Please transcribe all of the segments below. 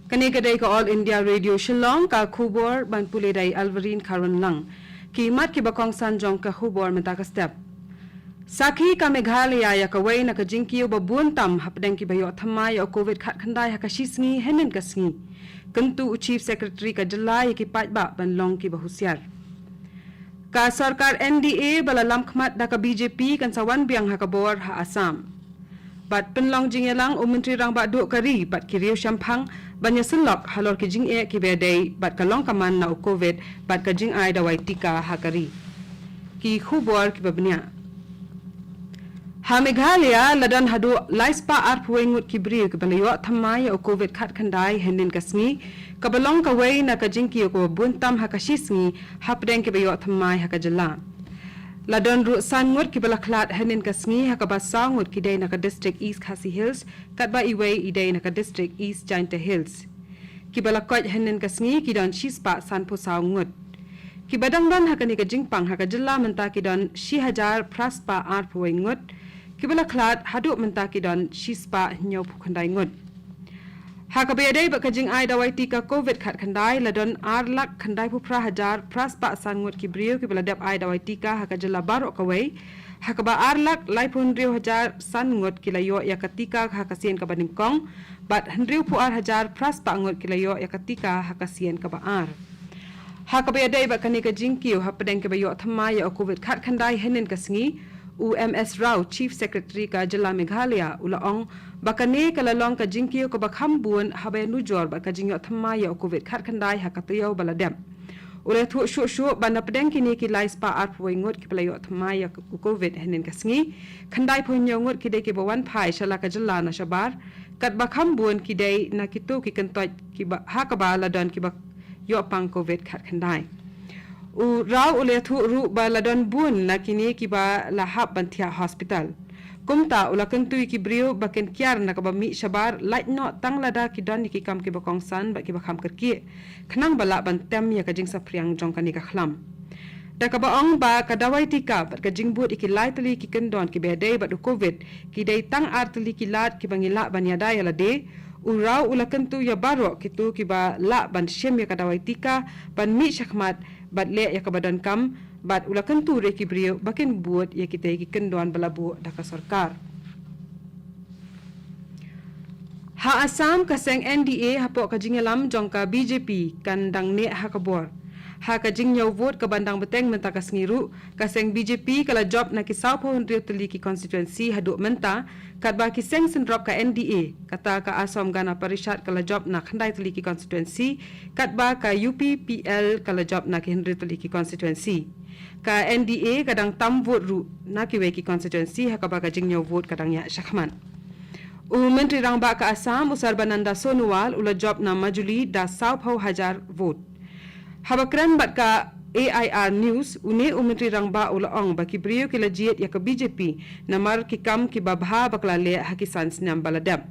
Kani kadai ka All India Radio Shillong ka khubor ban pulidai Alvarin Karan lang. Ki mat ki bakong sanjong ka khubor menta ka step. Sakhi ka Meghalaya ya ka way na ka jingkiyo babun tam hapdeng ki bayo thamay o COVID khat khandai ha ka shisngi henin ka sngi. Kentu Chief Secretary ka Jalai ki patba ban long ki bahusyar. Ka sarkar NDA bala lamkhmat da ka BJP kan sawan biang ha ka bor ha Assam. Bat penlong jingelang Menteri rang bat duk kari bat kiriu syampang banyak selok halor ki jing ki bedai bat kalong kaman na COVID bat ka jing ai dawai tika hakari ki khubor ki babnya ha Meghalaya ladan hadu laispa arpuengut ki briu ki balayo thamai o COVID khat khandai henin kasngi ka balong ka wei na ka jing ki ko buntam ha ka shisngi hapdeng ki bayo thamai ha ka jala Ladon ru sangut ki balaklat henin kasngi hakaba sangut ki day naka district East Khasi Hills katba iway iday naka district East Jainta Hills. Ki balakot henin kasngi ki don shispa sanpo sangut. Ki badang don hakani ka jingpang haka jilla menta ki don shihajar praspa arpuay ngut. Ki balaklat haduk menta ki don shispa nyaw pukanday ngut. Hakabeday ba kajing ay dawai tika COVID khat khandai ladon arlak khandai pupra hajar praspa sangut ki brio ki baladap ay dawai tika hakajala baro kawai hakaba arlak laipun riu hajar sangut kilayo yakatika hakasien ka baningkong bat hendriu pu ar hajar praspa ngut kilayo yakatika hakasien ka baar hakabeday ba kani kajing kiu hapadeng ke bayo thamay o COVID khat khandai henin kasngi UMS Rao Chief Secretary ka Jala Meghalaya ulaong bakane kalalong ka jingkiyo ka bakham buon habe nujor ba ka jingyo thamaya o COVID khat khandai hakatayo baladem ule thu shu ban apdeng kini ki laispa arpoi ngot ki playo thamaya o COVID henin kasngi khandai phonyo ngot ki de ki bawan phai shala ka Jala na shabar kat bakham buon ki de na kitu ki kantoi ki ba hakaba ladon ki ba yo pang COVID khat khandai Rao ule thu ru ba ladon bun na kini ki ba lahap bantia hospital. Kumta ula kentui ki brio baken kiar na kaba mi shabar light no tang lada ki don ki kam ki bakong san ba ki bakam kerki. Khnang bala ban tem ya ka jing sa priang jong kani ka khlam. Da ka ba ong ba ka dawai tika ba ka jing but iki light li ki kendon ki bedai ba du COVID ki dai tang artli ki lat ki bangila ban ya da ya lade. Urau ula kentu ya baro kitu ki ba la ban shem ya ka dawai tika ban mi shakmat bat le ya kabadan kam bat ula kentu re ki brio bakin buat ya kita ki kendon balabu da ka sarkar ha Assam kaseng NDA hapo ka jingelam jongka BJP kandang ne hakabor ha ka jingyo vote ka bandang beteng menta ka sngiru kaseng BJP kala job na ki South Hundred Tali ki constituency hadu menta katba ki seng sendrop ka NDA kata ka Assam Gana Parishad kala job na Khandai Tali ki constituency katba ka UPPL kala job na ki Hundred Tali ki constituency ka NDA kadang tam vote ru na ki we ki constituency hakaba ka jingyo vote kadang ya shakhman Menteri rangba ka Assam Sarbananda Sonowal ula job na Majuli da South Hajar vote Habakran bat ka AIR News une Menteri rangba ulaong baki brio kila jiet ya ka BJP namar ki kam ki babha bakla le hakisan snam baladam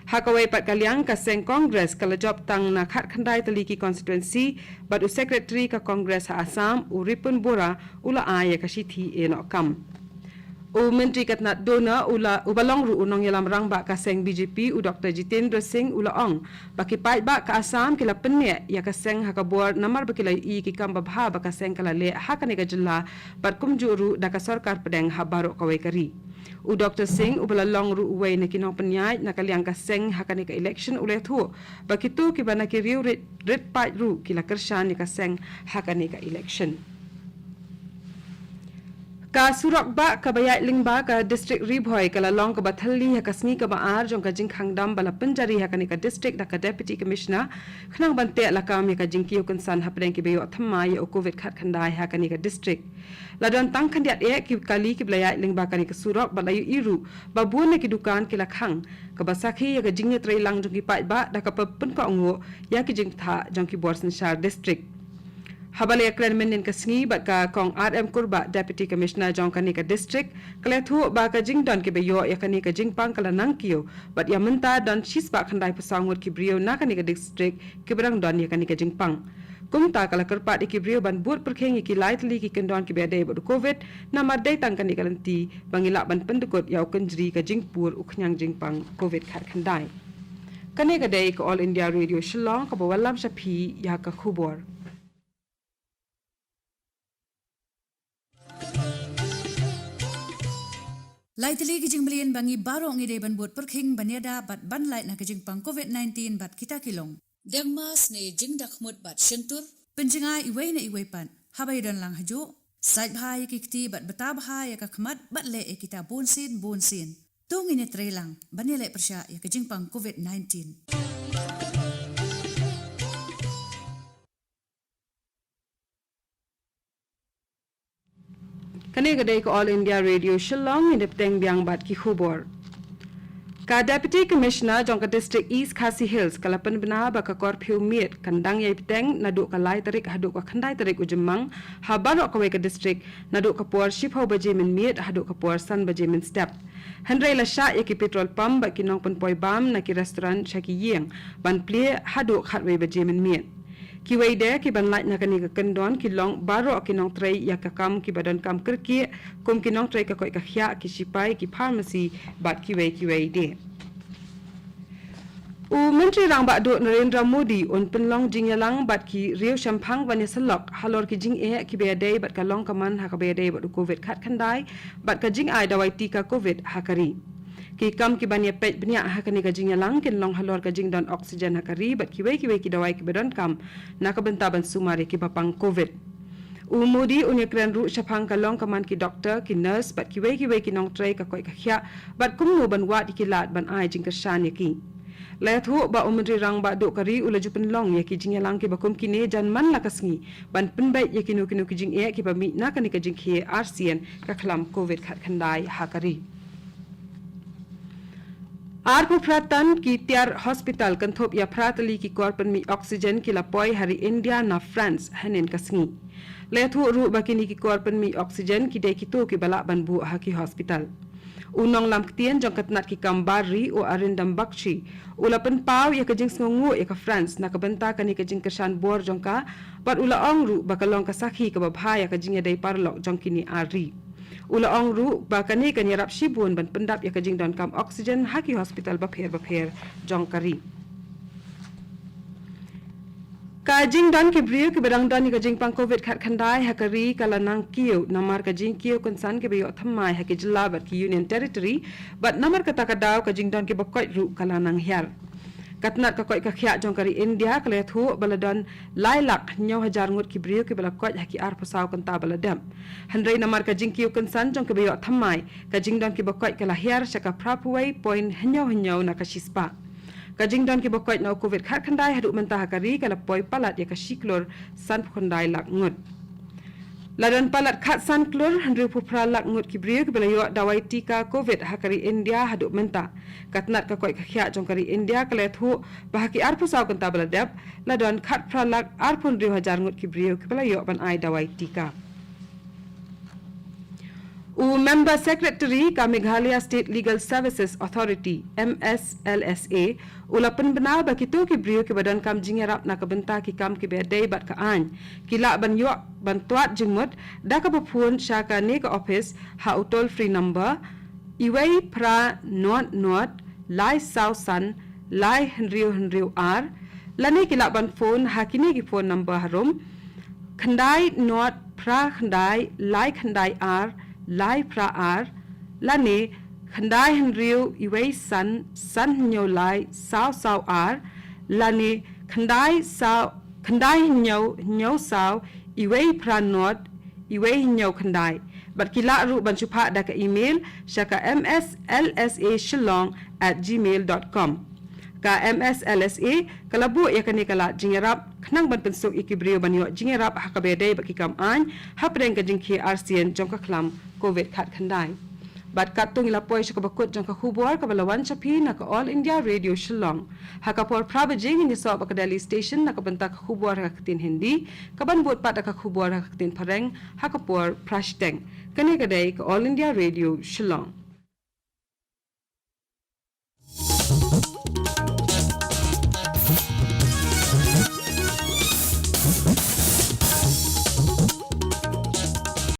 hakawai pat kalyang ka seng Congress kala job tang na khat khandai Tali ki constituency bat u secretary ka Congress ha Assam Ripun Bora ula aya ka sithi eno kam Menteri katnat dona ula ubalong ru unong yalam rangba ka seng BJP Dr Jitendra Singh ulaong baki pai ba ka Assam kila penne ya ka seng hakabor namar bakila ki kam babha ba ka seng kala le hakane ka jilla bat kumjuru da ka sarkar pedeng habaro kawai kari Dr Singh ubalalong ru uway na kinong penyai na kalyang ka seng hakane ka election ule thu baki tu ki bana ki riu red pai ru kila kershan ni ka seng hakane ka election Ka surak ba ka bayat lingba ka district Ribhoy kala long ka bathali ha kasngi ka baar jong ka jing khangdam bala penjari ha kani ka district da ka deputy commissioner khnang bante la kam ka jing kiyo kunsan ha preng ki beyo thamma ya COVID khat khandai ha kani ka district ladon tang khandiat e ki kali ki bayat lingba kani ka surak balayu iru babun ki dukan ki la khang ka basakhi ya ka jing trai lang jong ki pai ba da ka pen ka ngo ya ki jing tha jong ki borsan shar district Habale aklan menin kasngi bat ka kong RM Kurba Deputy Commissioner jong kani ka district klethu ba ka jingdon ki beyo ya kani ka jingpang kala nangkiyo bat ya menta don shispa khandai pasangut ki brio na kani ka district ki berang don ya kani ka jingpang kumta kala kerpat ki brio ban bur perkhengi ki lightly ki kendon ki bede bat COVID na madai tang kani kalanti bangila ban pendukut ya kenjri ka jingpur uknyang jingpang COVID khat khandai Kane kadai ke All India Radio Shillong ka bawalam Shapi ya ka khubor. Laitali kijing belian bangi barong ide ban buat perking banyada bat ban lait na kijing pang COVID-19 bat kita kilong. Dengmas ne jing dakmut bat shentur. Penjenga iway na iway pan. Habay dan lang hajo. Sait bahaya kikti bat beta bahaya kakmat bat le e kita bonsin. Tung ini trelang banile persya ya kijing pang COVID-19. Kane kadai ke All India Radio Shillong indep teng biang bat ki khubor. Ka Deputy Commissioner jong ka District East Khasi Hills kalapan bena ba ka korphiu miet kandang yai teng nadu ka lai tarik hadu ka khandai tarik ujemang habarok ka we ka district nadu ka por shipho baje min miet hadu ka por san baje min step. Hendrai la sha yaki petrol pump ba kinong pan poi bam na ki restaurant shaki yeng ban plie hadu khatwe baje min miet. Ki wei de ki ban lait na kani ka kendon ki long baro ki nong trai ya ka kam ki badan kam kerki kum ki nong trai ka koi ka khya ki sipai ki pharmacy bat ki wei de u menteri rang ba do Narendra Modi on penlong jingyalang bat ki riu shampang ban salok halor ki jing e ki be dei bat ka long kaman ha ka be dei bat covid khat khandai bat ka jing ai dawai tika covid hakari ki kam ki banya pet bnya hakani ka jing yalang kin long halor ka jing don oxygen hakari bat ki wei ki dawai ki bedon kam na ka benta ban sumare ki bapang covid u Modi unya kran ru shapang ka long kaman ki doctor ki nurse bat ki wei ki nong trai ka koi ka khya bat kum nu ban wat ki lat ban ai jing ka shan ki lai thu ba umri rang ba do kari ulaju penlong ya ki jing yalang ki bakum ki ne jan man la kasngi ban penbai ya ki nu ki jing e ki ba mi na kani ka jing ki RCN ka khlam covid khat khandai hakari Arpu Pratan ki tiar hospital kanthop ya pratali ki korpan mi oxygen ki lapoi hari India na France hanen kasngi. Lethu ru bakini ki korpan mi oxygen ki dei ki tu ki balak ban bu ha ki hospital. Unong lam ktien jong katnat ki kambari o arindam bakshi. Ulapan pau ya kajing sngungu ya ka France na kabenta kani kajing kesan bor jong ka bat ula ong ru bakalong kasakhi ka babhaya kajing ya dei parlok jong kini ari. Ula ong ru bakani kan yarap shibun ban pendap ya kajing don kam oxygen haki hospital bapher jong kari kajing don ki briu ki bedang don ni kajing pang covid khat khandai hakari kalanang kiu namar kajing kiu konsan ke beyo thammai haki jilla bat ki union territory bat namar kata kadaw kajing don ki bakoi ru kalanang hyar katnat ka koi ka khya jong kari India kale thu baladon lailak nyaw hajar ngut ki briu ki balakoi haki ar pasaw kan ta baladam handrai namar ka jingkiu kansan jong ke beyo thammai ka jingdon ki bakoi ka lahiar shaka prapuai point hanyaw na ka shispa ka jingdon ki bakoi na covid khat khandai hadu menta hakari kala poi palat ya ka shiklor san khondai lak ngut Ladan palat khat san klur handri pupra lak ngut ki briu ki belayo dawai tika covid hakari India haduk menta katnat ka koi ka khya jong kari India kale thu bahaki arpu saw kan ta baladap ladan khat pra lak arpun 2000 ngut ki briu ki belayo ban ai dawai tika U Member Secretary ka Meghalaya State Legal Services Authority MSLSA ulapan benar bakitu ki briu ki badan kam jingerap na kabenta ki kam ki bedai bat ka an kila ban yo ban tuat jingmut da ka bapun shaka ne ka office ha toll free number iwai pra not lai sau san lai henriu r lani kila ban phone ha kini ki phone number harum khandai not pra khandai lai khandai r lai pra r lani khandai henriu iwai san nyo lai sau r lani khandai nyo sau iwai pra not iwai nyo khandai bat kila ru ban chupa da ka email shaka mslsa@gmail.com ka mslsa kalabu ya kani kala jingerap khnang ban pensuk ikibrio banyo jingerap hakabedai bakikam an hapreng ka jingki RCN jongka khlam covid khat khandai bat katung ilapoi shaka bakut jongka khubor ka balawan chapi na ka All India Radio Shillong hakapor prabajing ni so ka Delhi station na ka banta ka khubor ka tin hindi ka ban bot pat ka khubor ka tin phareng hakapor prashteng kani kadai ka All India Radio Shillong